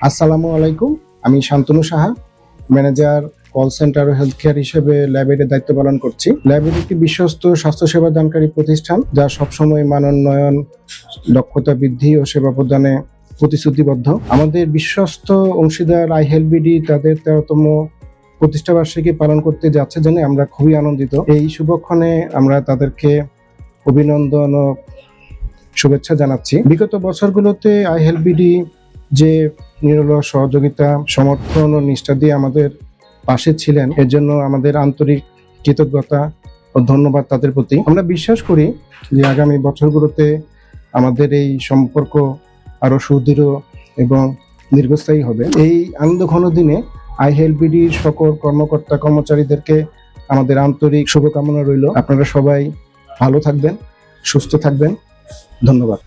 আসসালামু আলাইকুম। আমি Shantanu Saha, manager call centre ও হেলথ কেয়ার হিসেবে ল্যাবের দায়িত্ব পালন করছি। ল্যাবের একটি বিশ্বস্ত স্বাস্থ্যসেবা দানকারী প্রতিষ্ঠান, যা সবসময় মানোন্নয়ন, দক্ষতা বৃদ্ধি ও সেবা প্রদানে প্রতিশ্রুতিবদ্ধ। আমাদের বিশ্বস্ত অংশীদার আই হেলথ বিডি তাদের 13তম প্রতিষ্ঠাবার্ষিকী পালন করতে যাচ্ছে জেনে আমরা খুবই আনন্দিত। এই শুভক্ষণে আমরা তাদেরকে অভিনন্দন ও শুভেচ্ছা জানাচ্ছি। বিগত বছরগুলোতে আই হেলথ বিডি যে নিরলস সহযোগিতা, সমর্থন ও নিষ্ঠা দিয়ে আমাদের পাশে ছিলেন, এর জন্য আমাদের আন্তরিক কৃতজ্ঞতা ও ধন্যবাদ তাদের প্রতি। আমরা বিশ্বাস করি যে আগামী বছরগুলোতে আমাদের এই সম্পর্ক আরো সুদৃঢ় এবং দীর্ঘস্থায়ী হবে। এই আনন্দঘন দিনে আই হেলথ বিডির সকল কর্মকর্তা কর্মচারীদেরকে আমাদের আন্তরিক শুভকামনা রইল। আপনারা সবাই ভালো থাকবেন, সুস্থ থাকবেন। ধন্যবাদ।